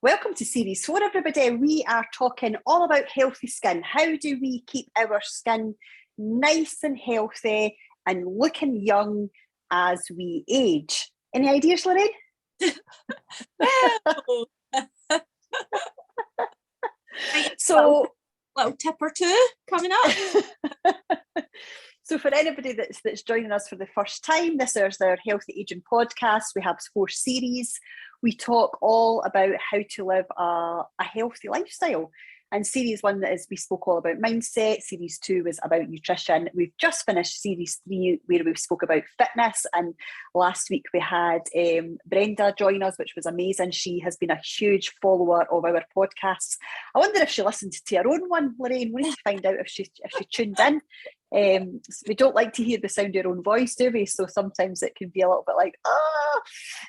Welcome to Series 4, everybody. We are talking all about healthy skin. How do we keep our skin nice and healthy and looking young as we age? Any ideas, Lorraine? So, little tip or two coming up. So for anybody that's joining us for the first time, this is our Healthy Aging podcast. We have 4 series. We talk all about how to live a healthy lifestyle. And series 1 is we spoke all about mindset. Series 2 was about nutrition. We've just finished series 3 where we spoke about fitness. And last week we had Brenda join us, which was amazing. She has been a huge follower of our podcasts. I wonder if she listened to her own one, Lorraine. We need to find out if she tuned in. So we don't like to hear the sound of your own voice, do we? So sometimes it can be a little bit like,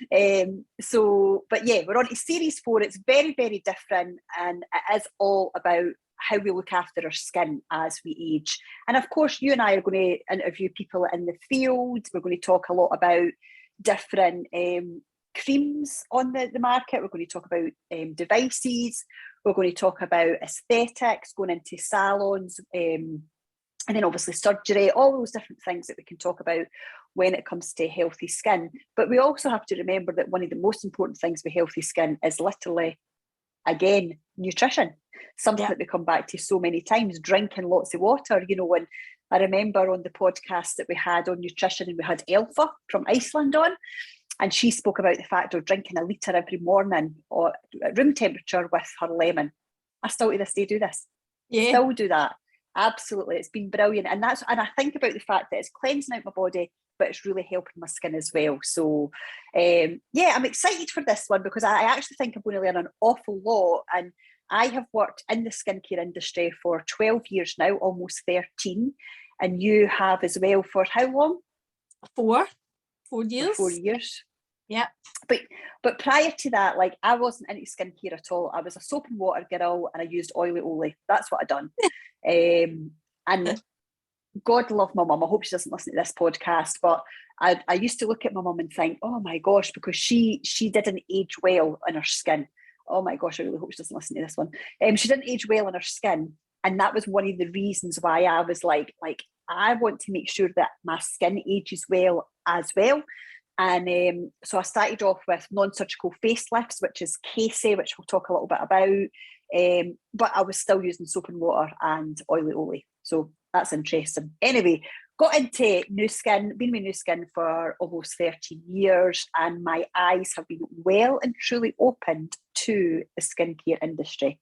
but yeah, we're on to series 4. It's very, very different, and it is all about how we look after our skin as we age. And of course, you and I are going to interview people in the field. We're going to talk a lot about different creams on the market. We're going to talk about devices. We're going to talk about aesthetics, going into salons, and then obviously surgery, all those different things that we can talk about when it comes to healthy skin. But we also have to remember that one of the most important things with healthy skin is literally, again, nutrition. Something that we come back to so many times, drinking lots of water. You know, when I remember on the podcast that we had on nutrition, and we had Elfa from Iceland on, and she spoke about the fact of drinking a litre every morning or at room temperature with her lemon. I still to this day do this. Still do that. Absolutely, it's been brilliant, and I think about the fact that it's cleansing out my body, but it's really helping my skin as well. So I'm excited for this one because I actually think I'm going to learn an awful lot. And I have worked in the skincare industry for 12 years now, almost 13, and you have as well. For how long? 4 years. For 4 years. Yeah. But prior to that, like, I wasn't into skincare at all. I was a soap and water girl, and I used Oil of Olay. That's what I done. And God love my mum. I hope she doesn't listen to this podcast, but I used to look at my mum and think, oh my gosh, because she didn't age well in her skin. Oh my gosh, I really hope she doesn't listen to this one. She didn't age well in her skin, and that was one of the reasons why I was like I want to make sure that my skin ages well as well. And so I started off with non-surgical facelifts, which is Casey, which we'll talk a little bit about. But I was still using soap and water and Oil of Olay. So that's interesting. Anyway, got into Nu Skin, been with Nu Skin for almost 13 years, and my eyes have been well and truly opened to the skincare industry.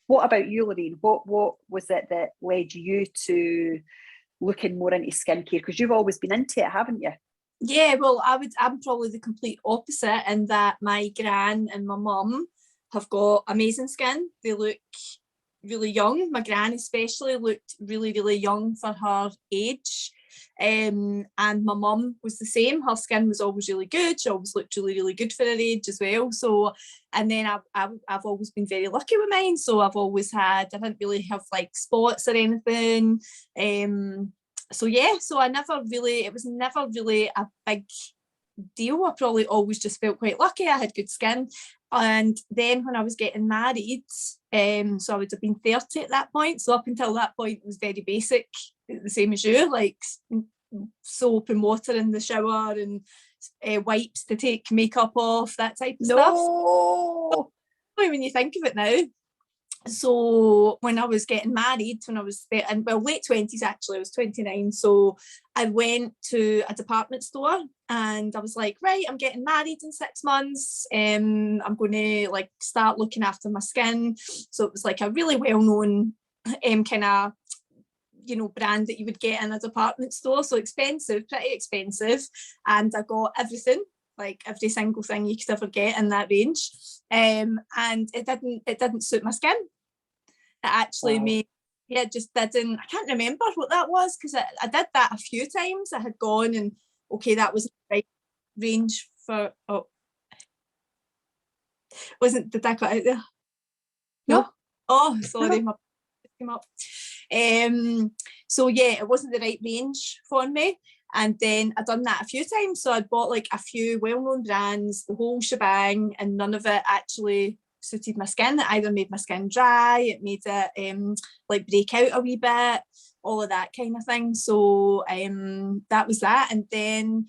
What about you, Lorraine? What was it that led you to looking more into skincare? Because you've always been into it, haven't you? Yeah, well, I'm probably the complete opposite in that my gran and my mum have got amazing skin. They look really young. My gran especially looked really, really young for her age. And my mum was the same. Her skin was always really good. She always looked really, really good for her age as well. So, and then I've always been very lucky with mine. So I didn't really have like spots or anything. So it was never really a big deal. I probably always just felt quite lucky. I had good skin. And then when I was getting married, so I would have been 30 at that point. So up until that point, it was very basic, the same as you, like soap and water in the shower and wipes to take makeup off, that type of stuff. No! When you think of it now. So when I was getting married, when I was late 20s actually, I was 29. So I went to a department store and I was like, right, I'm getting married in 6 months. I'm going to like start looking after my skin. So it was like a really well-known kind of, you know, brand that you would get in a department store. So expensive, pretty expensive. And I got everything, like every single thing you could ever get in that range. And it didn't suit my skin. It actually made, it just didn't, I can't remember what that was, because I did that a few times. I had gone and, okay, that was the right range for, did I cut out there? No? Oh, sorry, my came up. So yeah, it wasn't the right range for me. And then I'd done that a few times. So I'd bought like a few well-known brands, the whole shebang, and none of it actually suited my skin. It either made my skin dry, it made it like break out a wee bit, all of that kind of thing. So that was that. And then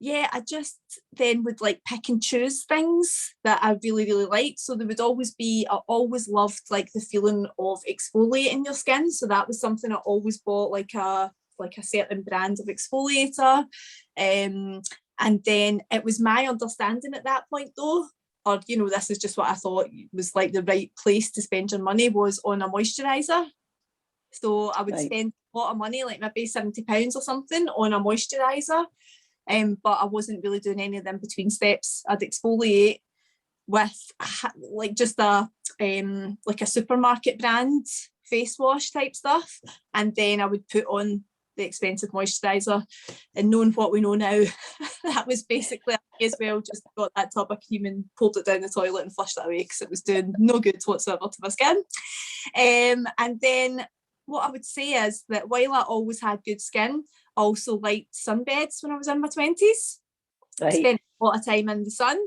I just then would like pick and choose things that I really, really liked. So there would always be, I always loved like the feeling of exfoliating your skin. So that was something I always bought, like a certain brand of exfoliator. And then it was my understanding at that point though, or, you know, this is just what I thought was like the right place to spend your money, was on a moisturiser. So I would spend a lot of money, like maybe £70 or something on a moisturiser. But I wasn't really doing any of them between steps. I'd exfoliate with like just a like a supermarket brand face wash type stuff, and then I would put on the expensive moisturiser. And knowing what we know now, that was basically as well just got that tub of cream and pulled it down the toilet and flushed it away because it was doing no good whatsoever to my skin. And then what I would say is that while I always had good skin, I also liked sunbeds when I was in my 20s. I spent a lot of time in the sun.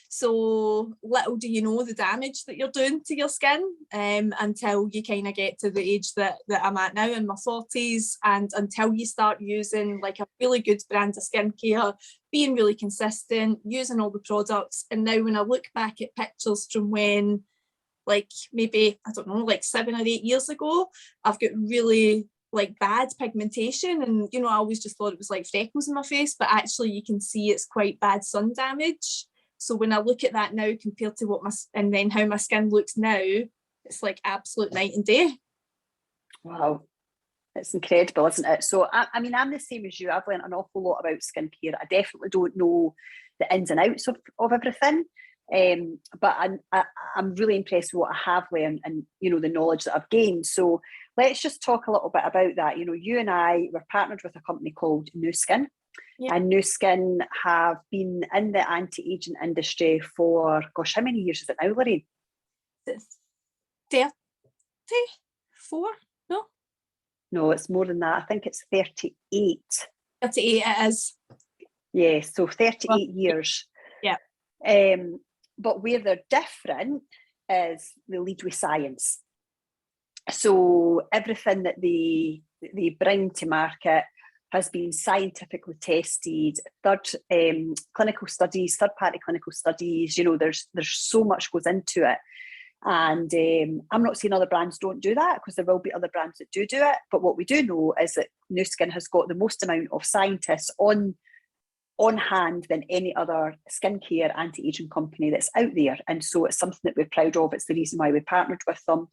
So little do you know the damage that you're doing to your skin until you kind of get to the age that I'm at now in my 40s, and until you start using like a really good brand of skincare, being really consistent, using all the products. And now when I look back at pictures from when, like maybe, I don't know, like 7 or 8 years ago, I've got really like bad pigmentation, and you know, I always just thought it was like freckles in my face, but actually you can see it's quite bad sun damage. So when I look at that now compared to and then how my skin looks now, it's like absolute night and day. Wow, it's incredible, isn't it? So I mean, I'm the same as you. I've learned an awful lot about skincare. I definitely don't know the ins and outs of everything. But I'm really impressed with what I have learned and, you know, the knowledge that I've gained. So let's just talk a little bit about that. You know, you and I were partnered with a company called New Skin. Yeah. And New Skin have been in the anti-aging industry for, gosh, how many years is it now, Lorraine? 34? No? No, it's more than that. I think it's 38. 38 it is. Yeah, so 38 years. Yeah. But where they're different is they lead with science. So everything that they bring to market has been scientifically tested, third-party clinical studies. You know, there's so much goes into it. And I'm not saying other brands don't do that, because there will be other brands that do it. But what we do know is that New Skin has got the most amount of scientists on hand than any other skincare anti-aging company that's out there. And so it's something that we're proud of. It's the reason why we partnered with them.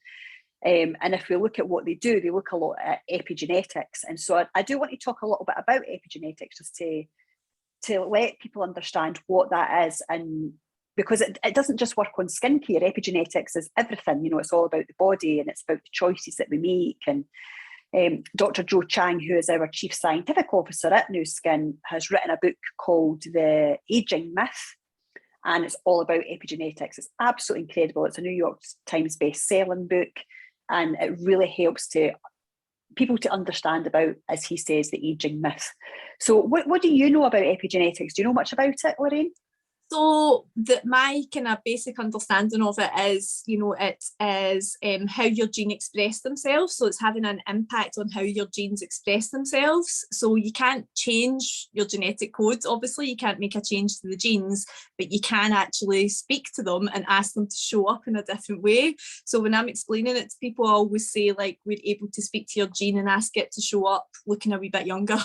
And if we look at what they do, they look a lot at epigenetics. And so I do want to talk a little bit about epigenetics, just to let people understand what that is. And because it doesn't just work on skincare, epigenetics is everything. You know, it's all about the body, and it's about the choices that we make. And Dr. Joe Chang, who is our Chief Scientific Officer at New Skin, has written a book called The Aging Myth, and it's all about epigenetics. It's absolutely incredible. It's a New York Times best-selling book, and it really helps people to understand about, as he says, the aging myth. So what do you know about epigenetics? Do you know much about it, Lorraine? So my kind of basic understanding of it is, you know, it is how your gene express themselves. So it's having an impact on how your genes express themselves. So you can't change your genetic codes. Obviously, you can't make a change to the genes, but you can actually speak to them and ask them to show up in a different way. So when I'm explaining it to people, I always say, like, we're able to speak to your gene and ask it to show up looking a wee bit younger.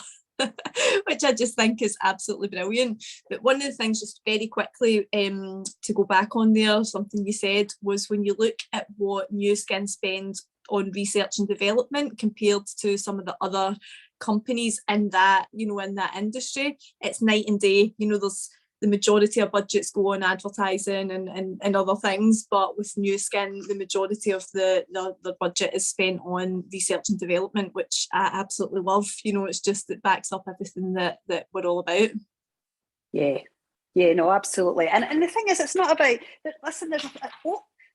Which I just think is absolutely brilliant. But one of the things, just very quickly, to go back on there, something you said was, when you look at what New Skin spend on research and development compared to some of the other companies in that, you know, in that industry, it's night and day. You know, there's the majority of budgets go on advertising and other things, but with New Skin, the majority of the budget is spent on research and development, which I absolutely love. You know, it's just, it backs up everything that we're all about. Yeah, no, absolutely. And the thing is, it's not about, listen,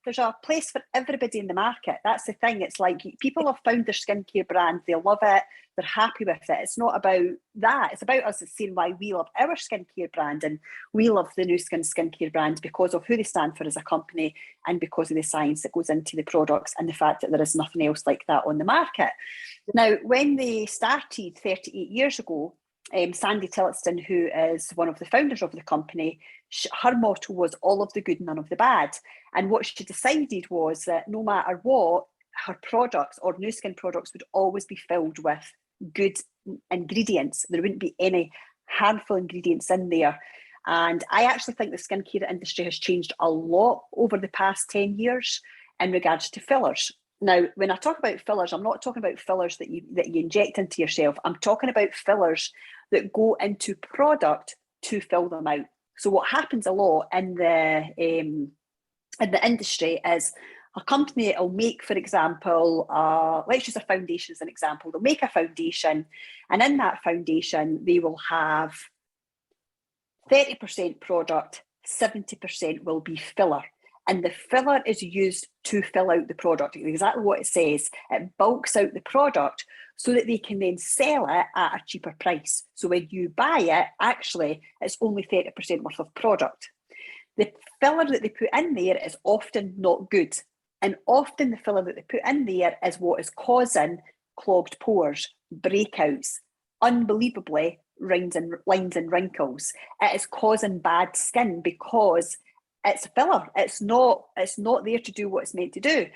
there's a place for everybody in the market. That's the thing. It's like people have found their skincare brand, they love it, they're happy with it. It's not about that. It's about us seeing why we love our skincare brand, and we love the Nu Skin skincare brand because of who they stand for as a company and because of the science that goes into the products and the fact that there is nothing else like that on the market. Now, when they started 38 years ago, Sandy Tillotson, who is one of the founders of the company, her motto was all of the good, none of the bad. And what she decided was that no matter what, her products or Nu Skin products would always be filled with good ingredients. There wouldn't be any harmful ingredients in there. And I actually think the skincare industry has changed a lot over the past 10 years in regards to fillers. Now, when I talk about fillers, I'm not talking about fillers that you inject into yourself. I'm talking about fillers that go into product to fill them out. So what happens a lot in the industry is a company will make, for example, let's use a foundation as an example. They'll make a foundation, and in that foundation, they will have 30% product, 70% will be filler. And the filler is used to fill out the product, exactly what it says. It bulks out the product so that they can then sell it at a cheaper price. So when you buy it, actually, it's only 30% worth of product. The filler that they put in there is often not good. And often the filler that they put in there is what is causing clogged pores, breakouts, unbelievably lines and wrinkles. It is causing bad skin because it's a filler. It's not there to do what it's meant to do.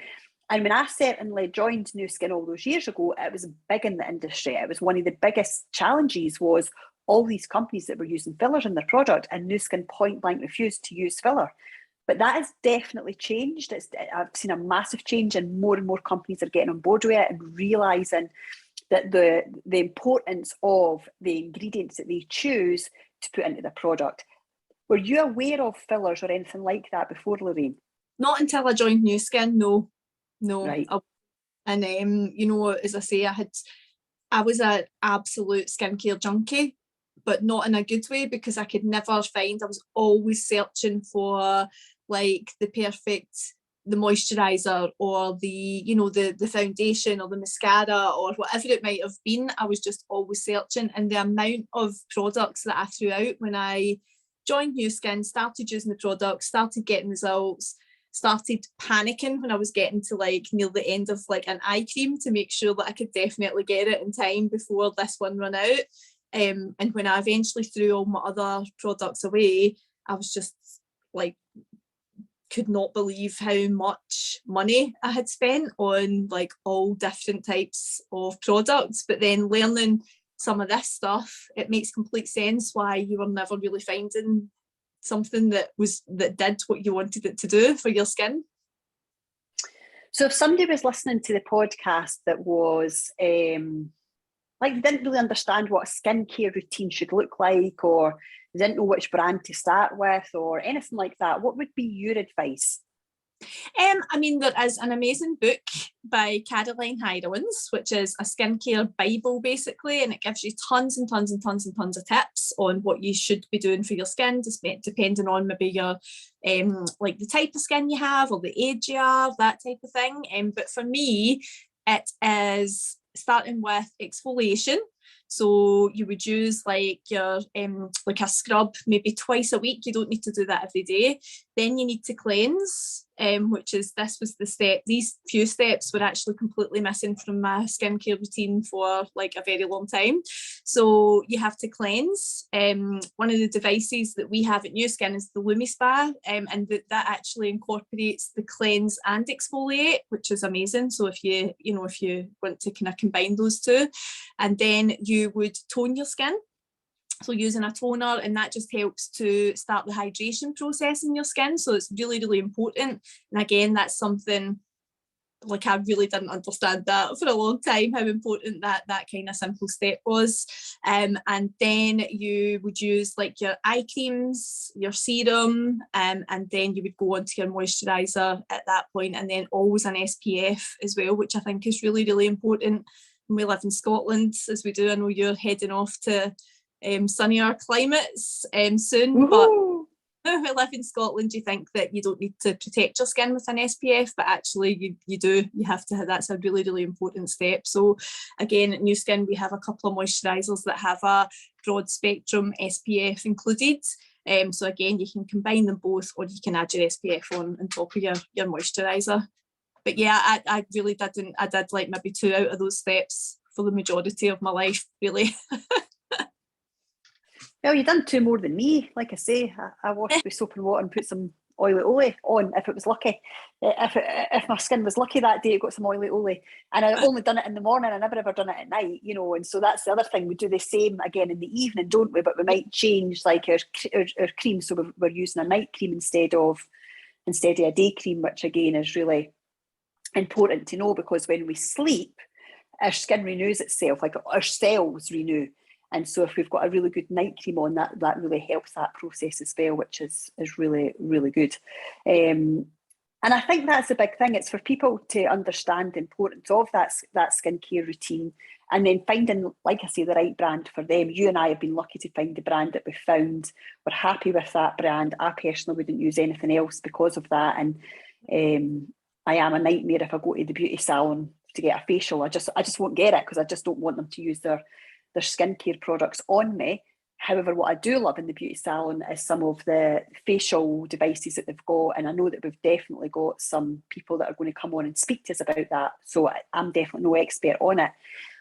And when I certainly joined Nu Skin all those years ago, it was big in the industry. It was one of the biggest challenges was all these companies that were using fillers in their product, and Nu Skin point blank refused to use filler. But that has definitely changed. I've seen a massive change, and more companies are getting on board with it and realising that the importance of the ingredients that they choose to put into the product. Were you aware of fillers or anything like that before, Lorraine? Not until I joined Nu Skin, no. Right. And you know, as I say, I was an absolute skincare junkie, but not in a good way, because I could never find. I was always searching for like the moisturizer or the foundation or the mascara or whatever it might have been. I was just always searching, and the amount of products that I threw out when I joined Nu Skin, started using the products, started getting results, started panicking when I was getting to like near the end of like an eye cream to make sure that I could definitely get it in time before this one ran out. And when I eventually threw all my other products away, I was just like, could not believe how much money I had spent on like all different types of products. But then learning some of this stuff, it makes complete sense why you were never really finding something that did what you wanted it to do for your skin. So if somebody was listening to the podcast that was like they didn't really understand what a skincare routine should look like, or they didn't know which brand to start with or anything like that, what would be your advice? I mean, there is an amazing book by Caroline Hirons, which is a skincare Bible, basically, and it gives you tons and tons and tons and tons of tips on what you should be doing for your skin, depending on maybe your like the type of skin you have or the age you are, that type of thing. But for me, it is starting with exfoliation. So you would use like your like a scrub maybe twice a week. You don't need to do that every day. Then you need to cleanse, these few steps were actually completely missing from my skincare routine for like a very long time. So you have to cleanse. One of the devices that we have at Nu Skin is the LumiSpa, and that actually incorporates the cleanse and exfoliate, which is amazing. So if you want to kind of combine those two, and then you would tone your skin. So using a toner, and that just helps to start the hydration process in your skin. So it's really, really important. And again, that's something like I really didn't understand that for a long time, how important that kind of simple step was. And then you would use like your eye creams, your serum, and then you would go on to your moisturizer at that point, and then always an SPF as well, which I think is really, really important when we live in Scotland, as we do. I know you're heading off to sunnier climates soon. Woo-hoo! we live in Scotland, you think that you don't need to protect your skin with an SPF, but actually you do. You have to. That's a really, really important step. So again, at New Skin, we have a couple of moisturisers that have a broad spectrum SPF included. So again, you can combine them both, or you can add your SPF on top of your moisturiser. But yeah, I really didn't. I did like maybe 2 out of those steps for the majority of my life, really. Well, you've done 2 more than me. Like I say, I washed with soap and water and put some Oil of Olay on if it was lucky. If my skin was lucky that day, it got some Oil of Olay. And I only done it in the morning. I never ever done it at night, you know. And so that's the other thing. We do the same again in the evening, don't we? But we might change like our cream. So we're using a night cream instead of a day cream, which again is really important to know, because when we sleep, our skin renews itself, like our cells renew. And so if we've got a really good night cream on, that really helps that process as well, which is really, really good. And I think that's a big thing. It's for people to understand the importance of that skincare routine, and then finding, like I say, the right brand for them. You and I have been lucky to find the brand that we found. We're happy with that brand. I personally wouldn't use anything else because of that. And I am a nightmare if I go to the beauty salon to get a facial. I just won't get it, because I just don't want them to use their skincare products on me. However, what I do love in the beauty salon is some of the facial devices that they've got, and I know that we've definitely got some people that are going to come on and speak to us about that, so I'm definitely no expert on it.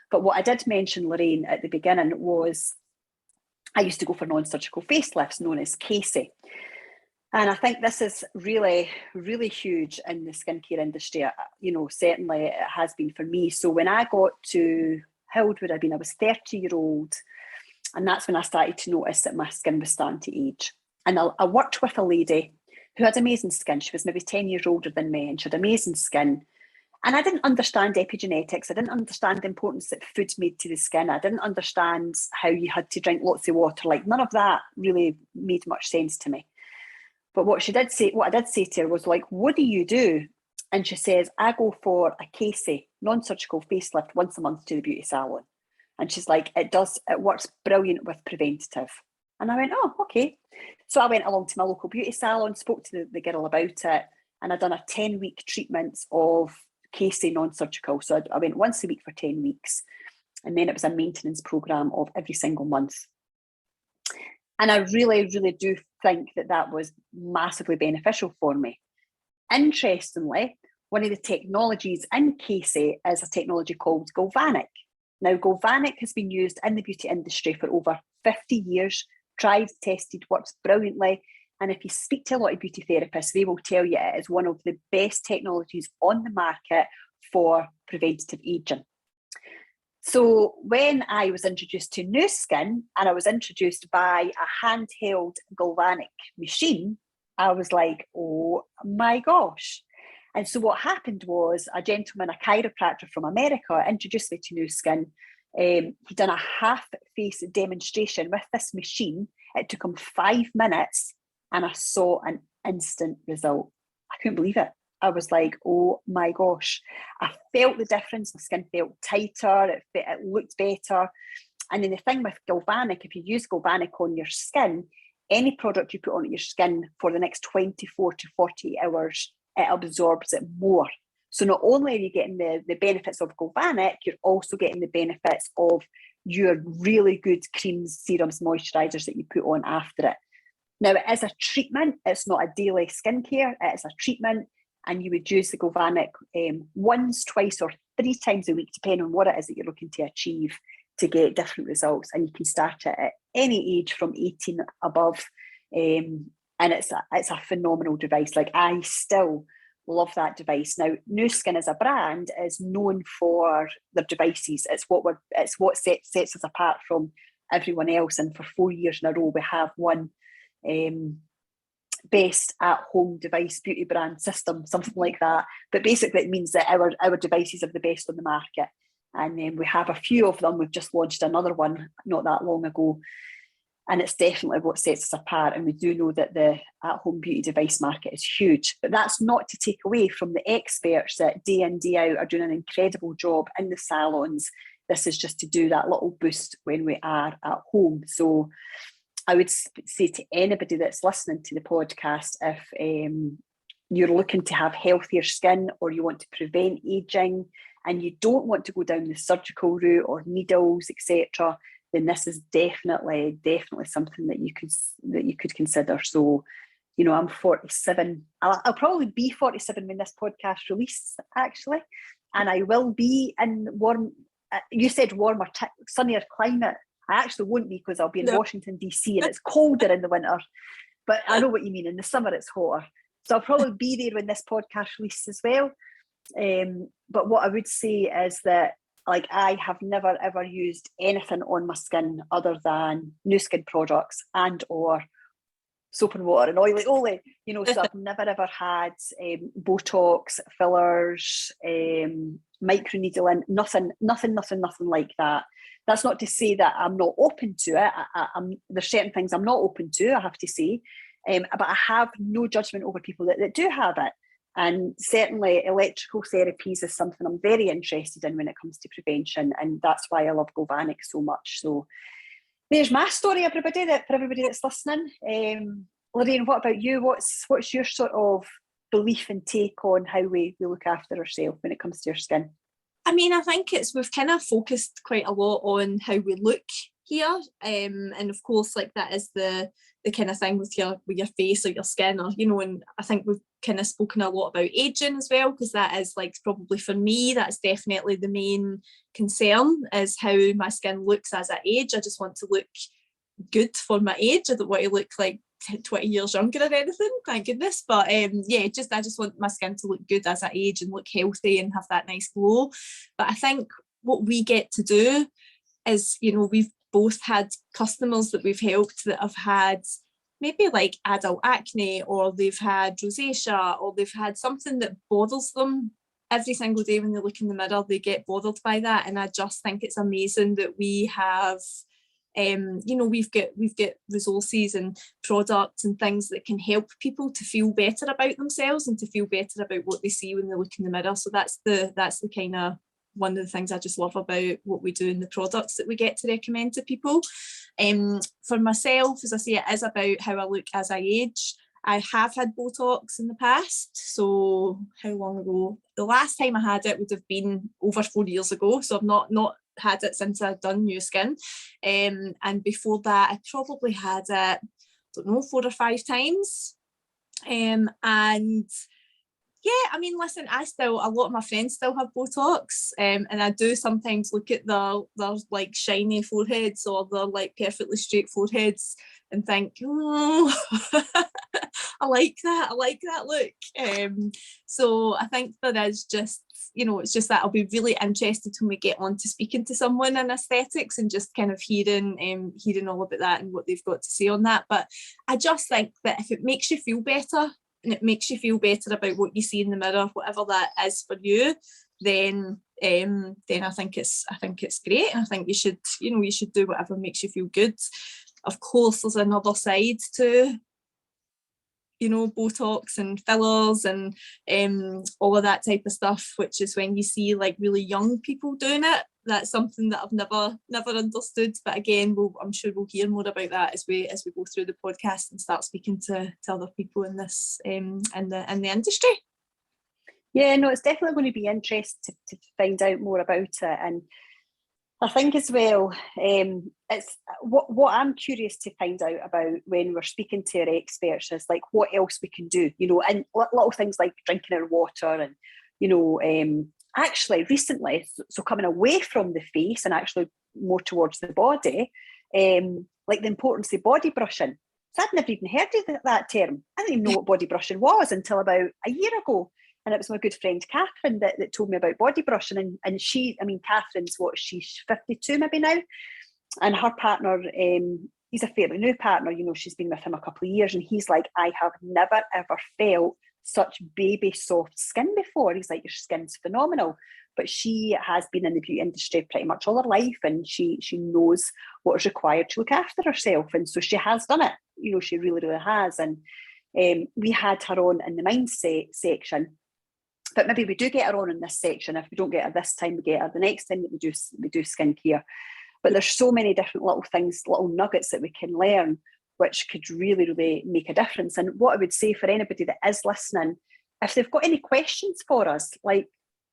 But what I did mention, Lorraine, at the beginning was I used to go for non-surgical facelifts known as Casey. And I think this is really, really huge in the skincare industry. You know, certainly it has been for me. So when I got to, how old would I have been? I was 30-year-old. And that's when I started to notice that my skin was starting to age. And I worked with a lady who had amazing skin. She was maybe 10 years older than me, and she had amazing skin. And I didn't understand epigenetics. I didn't understand the importance that food made to the skin. I didn't understand how you had to drink lots of water. Like, none of that really made much sense to me. But what I did say to her was like, what do you do? And she says, I go for a Casey non-surgical facelift once a month to the beauty salon. And she's like, it works brilliant with preventative. And I went, oh, okay. So I went along to my local beauty salon, spoke to the girl about it, and I'd done a 10-week treatment of Casey non-surgical. So I went once a week for 10 weeks. And then it was a maintenance program of every single month. And I really, really do think that was massively beneficial for me. Interestingly, one of the technologies in Casey is a technology called galvanic. Now, galvanic has been used in the beauty industry for over 50 years, tried, tested, works brilliantly. And if you speak to a lot of beauty therapists, they will tell you it is one of the best technologies on the market for preventative aging. So when I was introduced to New Skin, and I was introduced by a handheld galvanic machine, I was like, oh my gosh. And so what happened was a gentleman, a chiropractor from America, introduced me to New Skin. He'd done a half-face demonstration with this machine. It took him 5 minutes, and I saw an instant result. I couldn't believe it. I was like, oh my gosh. I felt the difference. My skin felt tighter. It looked better. And then the thing with galvanic, if you use galvanic on your skin, any product you put on your skin for the next 24 to 48 hours, it absorbs it more. So not only are you getting the benefits of galvanic, you're also getting the benefits of your really good creams, serums, moisturisers that you put on after it. Now, it is a treatment. It's not a daily skincare. It's a treatment. And you would use the galvanic once, twice, or 3 times a week, depending on what it is that you're looking to achieve, to get different results. And you can start it at any age from 18 above. And it's a phenomenal device. Like, I still love that device. Now, New Skin as a brand is known for their devices. It's what sets us apart from everyone else. And for 4 years in a row, we have won best at home device beauty brand system, something like that. But basically it means that our devices are the best on the market. And then we have a few of them. We've just launched another one not that long ago. And it's definitely what sets us apart. And we do know that the at-home beauty device market is huge. But that's not to take away from the experts that day in, day out are doing an incredible job in the salons. This is just to do that little boost when we are at home. So I would say to anybody that's listening to the podcast, if you're looking to have healthier skin or you want to prevent aging and you don't want to go down the surgical route or needles, etc., then this is definitely something that you could consider. So, you know, I'm 47. I'll probably be 47 when this podcast releases, actually, and I will be in warm. You said warmer, sunnier climate. I actually won't be, because I'll be in Washington DC and it's colder in the winter. But I know what you mean. In the summer, it's hotter. So I'll probably be there when this podcast releases as well. But what I would say is that, like, I have never ever used anything on my skin other than new skin products and or soap and water and Oil of Olay. You know, so I've never ever had Botox, fillers, microneedling, nothing like that. That's not to say that I'm not open to it. There's certain things I'm not open to, I have to say. But I have no judgment over people that do have it. And certainly electrical therapies is something I'm very interested in when it comes to prevention. And that's why I love Galvanic so much. So there's my story, everybody, for everybody that's listening. Lorraine, what about you? What's your sort of belief and take on how we look after ourselves when it comes to your skin? I mean, I think we've kind of focused quite a lot on how we look here, and of course, like, that is the kind of thing with your face or your skin, or, you know. And I think we've kind of spoken a lot about aging as well, because that is, like, probably for me, that's definitely the main concern, is how my skin looks as I age. I just want to look good for my age. I don't want to look like 20 years younger or anything, thank goodness. But I just want my skin to look good as I age and look healthy and have that nice glow. But I think what we get to do is, you know, we've both had customers that we've helped that have had maybe like adult acne, or they've had rosacea, or they've had something that bothers them every single day when they look in the mirror. They get bothered by that, and I just think it's amazing that we have we've got resources and products and things that can help people to feel better about themselves and to feel better about what they see when they look in the mirror. So that's the kind of one of the things I just love about what we do and the products that we get to recommend to people. For myself, as I say, it is about how I look as I age. I have had Botox in the past. So how long ago? The last time I had it would have been over 4 years ago. So I've not had it since I'd done new skin. And before that, I probably had it, 4 or 5 times. And yeah, I mean, listen, a lot of my friends still have Botox, and I do sometimes look at their like shiny foreheads or their like perfectly straight foreheads and think, oh, I like that look. So I think there is just, it's just that I'll be really interested when we get on to speaking to someone in aesthetics and just kind of hearing all about that and what they've got to say on that. But I just think that if it makes you feel better, and it makes you feel better about what you see in the mirror, whatever that is for you, then I think it's great. And I think you should do whatever makes you feel good. Of course, there's another side to, Botox and fillers and all of that type of stuff, which is when you see like really young people doing it. That's something that I've never understood. But again, I'm sure we'll hear more about that as we go through the podcast and start speaking to other people in this in the industry. Yeah, no, it's definitely going to be interesting to find out more about it. And I think as well, it's what I'm curious to find out about when we're speaking to our experts is like what else we can do, and little things like drinking our water and, actually recently, so coming away from the face and actually more towards the body, like the importance of body brushing. So I'd never even heard of that term. I didn't even know what body brushing was until about a year ago. And it was my good friend Catherine that told me about body brushing. And Catherine's she's 52 maybe now. And her partner, he's a fairly new partner, she's been with him a couple of years. And he's like, I have never, ever felt such baby soft skin before. He's like, your skin's phenomenal. But she has been in the beauty industry pretty much all her life. And she knows what is required to look after herself. And so she has done it. She really, really has. And we had her on in the mindset section. But maybe we do get her on in this section. If we don't get her this time, we get her the next time that we do skincare. But there's so many different little things, little nuggets that we can learn which could really, really make a difference. And what I would say for anybody that is listening, if they've got any questions for us, like,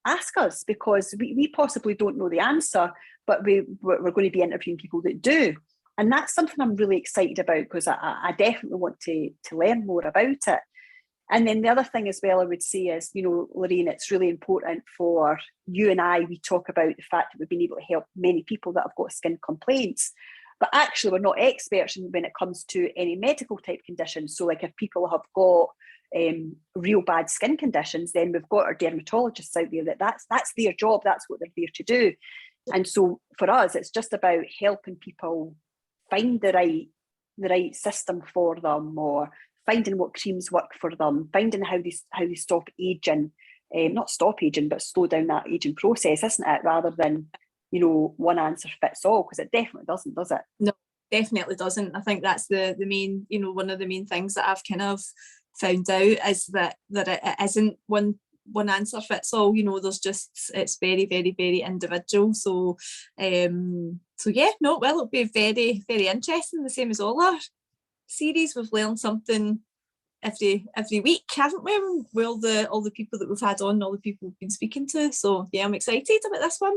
ask us, because we possibly don't know the answer, but we're going to be interviewing people that do. And that's something I'm really excited about, because I definitely want to learn more about it. And then the other thing as well I would say is, you know, Lorraine, it's really important for you and I, we talk about the fact that we've been able to help many people that have got skin complaints, but actually we're not experts when it comes to any medical type conditions. So like if people have got real bad skin conditions, then we've got our dermatologists out there that's their job, that's what they're there to do. And so for us, it's just about helping people find the right system for them, or finding what creams work for them, finding how they stop aging, not stop aging, but slow down that aging process, isn't it? Rather than, you know, one answer fits all, because it definitely doesn't, does it? No, definitely doesn't. I think that's the main, you know, one of the main things that I've kind of found out is that it isn't one answer fits all. You know, it's very, very, very individual. So yeah, no, well, it'll be very, very interesting, the same as all our series. We've learned something every week, haven't we? With all the people that we've had on, all the people we've been speaking to. So yeah, I'm excited about this one.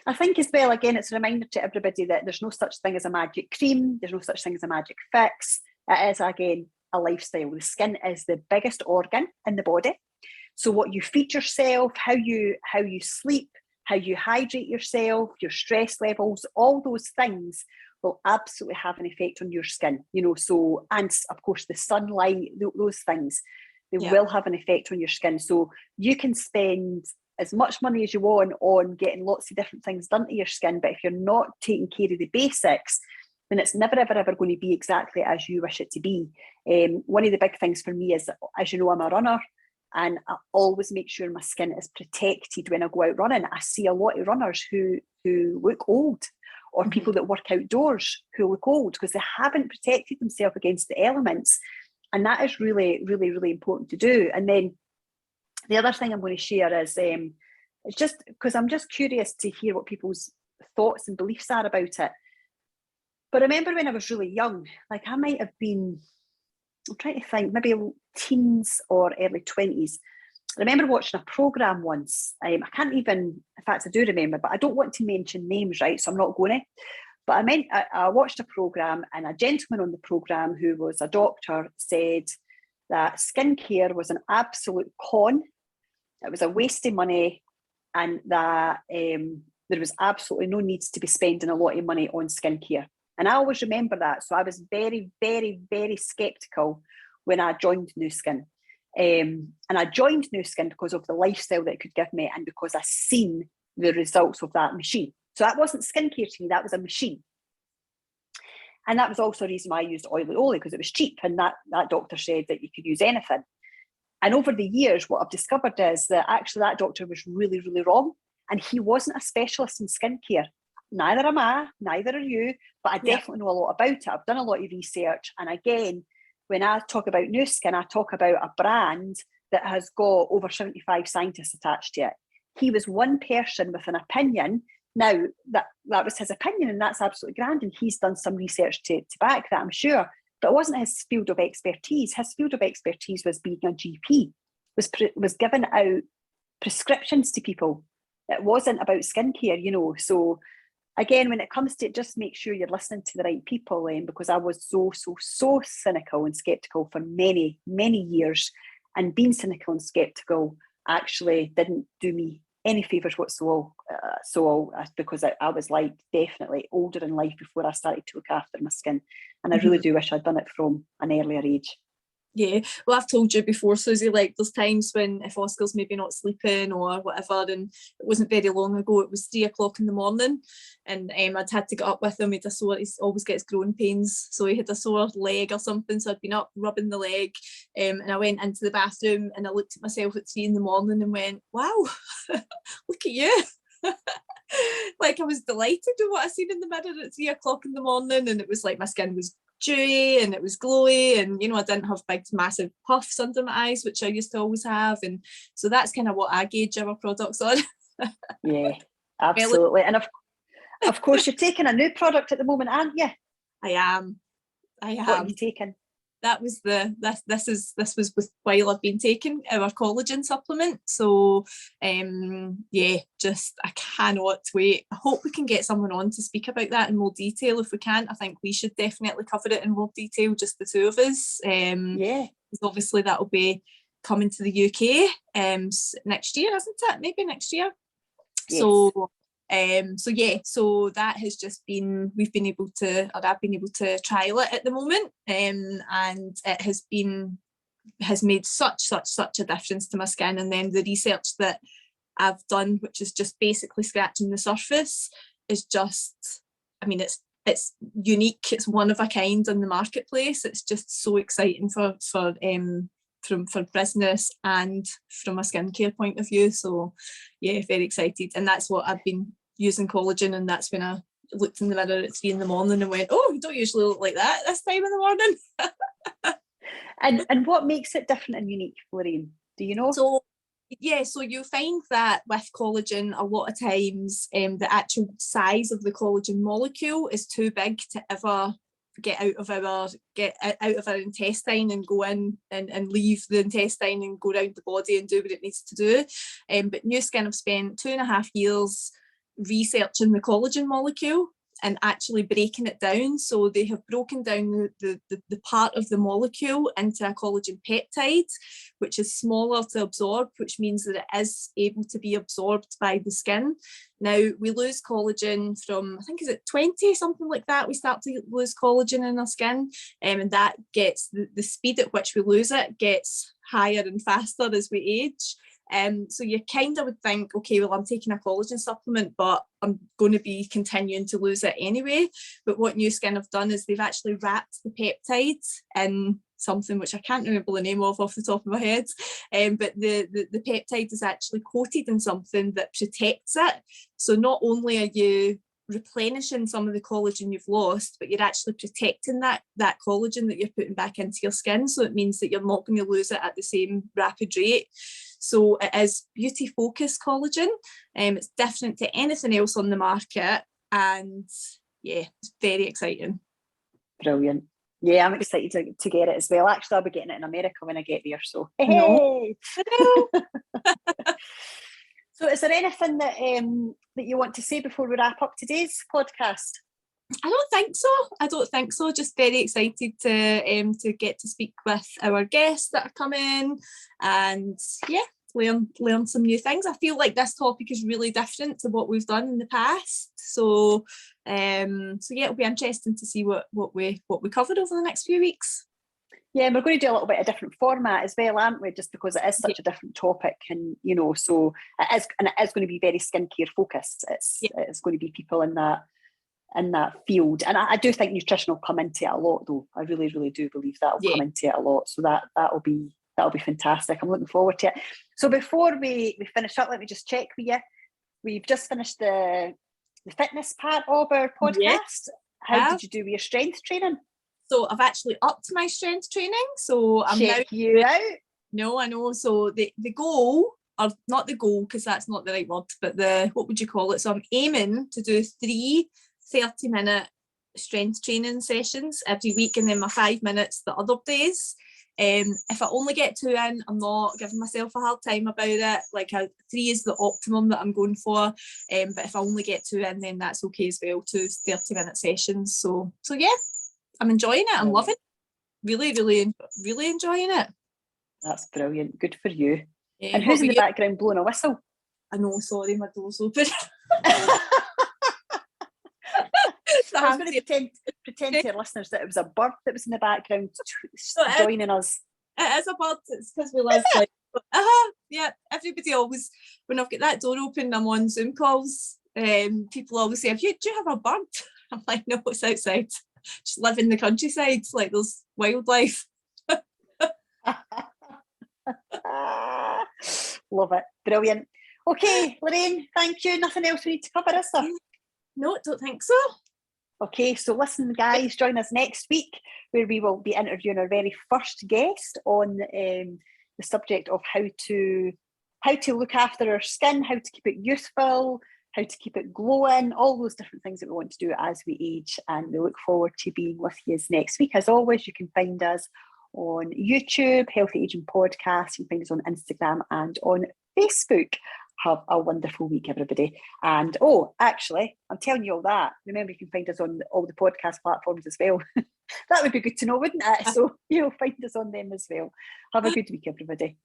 I think as well, again, it's a reminder to everybody that there's no such thing as a magic cream, there's no such thing as a magic fix. It is, again, a lifestyle. The skin is the biggest organ in the body. So what you feed yourself, how you sleep, how you hydrate yourself, your stress levels, all those things will absolutely have an effect on your skin, you know. So, and of course the sunlight, those things, they will have an effect on your skin. So you can spend as much money as you want on getting lots of different things done to your skin, but if you're not taking care of the basics, then it's never, ever, ever going to be exactly as you wish it to be. One of the big things for me is, as you know, I'm a runner, and I always make sure my skin is protected when I go out running. I see a lot of runners who look old, or people that work outdoors who look old, because they haven't protected themselves against the elements. And that is really, really, really important to do. And then the other thing I'm going to share is, it's just because I'm just curious to hear what people's thoughts and beliefs are about it. But I remember when I was really young, like I might have been, I'm trying to think, maybe teens or early 20s. I remember watching a programme once. I can't even, in fact I do remember, but I don't want to mention names, right? So I'm not going to. But I watched a programme, and a gentleman on the programme who was a doctor said that skincare was an absolute con. It was a waste of money, and that there was absolutely no need to be spending a lot of money on skincare. And I always remember that. So I was very, very, very sceptical when I joined Nu Skin. And I joined Nu Skin because of the lifestyle that it could give me, and because I seen the results of that machine. So that wasn't skincare to me, that was a machine. And that was also a reason why I used Oil of Olay, because it was cheap, and that doctor said that you could use anything. And over the years, what I've discovered is that actually that doctor was really, really wrong. And he wasn't a specialist in skincare. Neither am I, neither are you, but I definitely know a lot about it. I've done a lot of research. And again, when I talk about Nu Skin, I talk about a brand that has got over 75 scientists attached to it. He was one person with an opinion. Now, that was his opinion, and that's absolutely grand. And he's done some research to back that, I'm sure. But it wasn't his field of expertise. His field of expertise was being a GP, was giving out prescriptions to people. It wasn't about skincare, you know. So again, when it comes to it, just make sure you're listening to the right people, because I was so cynical and skeptical for many, many years. And being cynical and skeptical actually didn't do me any favours whatsoever. Because I was like definitely older in life before I started to look after my skin. And I really do wish I'd done it from an earlier age. Yeah, well, I've told you before, Susie, like there's times when if Oscar's maybe not sleeping or whatever, and it wasn't very long ago, it was 3 o'clock in the morning, and I'd had to get up with him. He always gets growing pains, so he had a sore leg or something, so I'd been up rubbing the leg, and I went into the bathroom and I looked at myself at 3 in the morning and went, wow, look at you. Like I was delighted with what I seen in the mirror at 3 o'clock in the morning, and it was like my skin was dewy and it was glowy, and you know, I didn't have big massive puffs under my eyes, which I used to always have. And so that's kind of what I gauge our products on. Yeah, absolutely. And of course you're taking a new product at the moment, aren't you? I am. I What have am. you taken? That was this was with while I've been taking our collagen supplement. So just I cannot wait. I hope we can get someone on to speak about that in more detail. If we can't, I think we should definitely cover it in more detail, just the two of us. Because obviously that'll be coming to the UK next year, isn't it? Maybe next year. Yes. So that has just been, I've been able to trial it at the moment, and it has made such a difference to my skin. And then the research that I've done, which is just basically scratching the surface, is just, I mean, it's unique. It's one of a kind in the marketplace. It's just so exciting for business and from a skincare point of view. So yeah, very excited. And that's what I've been using, collagen, and that's when I looked in the mirror at 3 a.m. and went, oh, you don't usually look like that this time in the morning. and what makes it different and unique, Lorraine? Do you know? So you find that with collagen, a lot of times the actual size of the collagen molecule is too big to ever get out of our intestine and go in and leave the intestine and go around the body and do what it needs to do. But New Skin have spent 2.5 years researching the collagen molecule and actually breaking it down. So they have broken down the part of the molecule into a collagen peptide, which is smaller to absorb, which means that it is able to be absorbed by the skin. Now, we lose collagen from, I think, is it 20, something like that? We start to lose collagen in our skin, and that gets, the speed at which we lose it gets higher and faster as we age. So you kind of would think, okay, well, I'm taking a collagen supplement, but I'm going to be continuing to lose it anyway. But what New Skin have done is they've actually wrapped the peptides in something which I can't remember the name of off the top of my head, but the peptide is actually coated in something that protects it. So not only are you replenishing some of the collagen you've lost, but you're actually protecting that collagen that you're putting back into your skin. So it means that you're not going to lose it at the same rapid rate. So it is beauty focused collagen. It's different to anything else on the market, and yeah, it's very exciting. Brilliant. Yeah, I'm excited to get it as well. Actually, I'll be getting it in America when I get there. So hey. So is there anything that you want to say before we wrap up today's podcast? I don't think so. Just very excited to get to speak with our guests that are coming, and yeah, learn some new things. I feel like this topic is really different to what we've done in the past. So yeah, it'll be interesting to see what we covered over the next few weeks. Yeah, and we're going to do a little bit of different format as well, aren't we? Just because it is such a different topic, and so it is going to be very skincare focused. It's going to be people in that field, and I do think nutrition will come into it a lot, though. I really, really do believe that will come into it a lot. So that'll be fantastic. I'm looking forward to it. So before we finish up, let me just check with you. We've just finished the fitness part of our podcast. Yes. How did you do with your strength training? So I've actually upped my strength training. So I'm check you out. No, I know. So the goal, or not the goal, because that's not the right word, but what would you call it? So I'm aiming to do 3 30-minute strength training sessions every week, and then my 5 minutes the other days. If I only get 2 in, I'm not giving myself a hard time about it. Like 3 is the optimum that I'm going for. But if I only get 2 in, then that's okay as well. 2 30-minute sessions. So yeah, I'm enjoying it. I'm loving it. Really, really, really enjoying it. That's brilliant. Good for you. Yeah, and who's in the background blowing a whistle? I know, sorry, my door's open. So I was going to pretend to our listeners that it was a bird that was in the background joining us. It is a bird. It's because we live like, yeah, everybody always, when I've got that door open, I'm on Zoom calls, people always say, do you have a bird? I'm like, no, it's outside. Just live in the countryside, like there's wildlife. Love it. Brilliant. Okay, Lorraine, thank you. Nothing else we need to cover, is there? No, don't think so. Okay, so listen, guys, join us next week where we will be interviewing our very first guest on the subject of how to look after our skin, how to keep it youthful, how to keep it glowing, all those different things that we want to do as we age. And we look forward to being with you next week. As always, you can find us on YouTube, Healthy Aging Podcast. You can find us on Instagram and on Facebook. Have a wonderful week, everybody. And actually, I'm telling you all that. Remember, you can find us on all the podcast platforms as well. That would be good to know, wouldn't it? So you'll find us on them as well. Have a good week, everybody.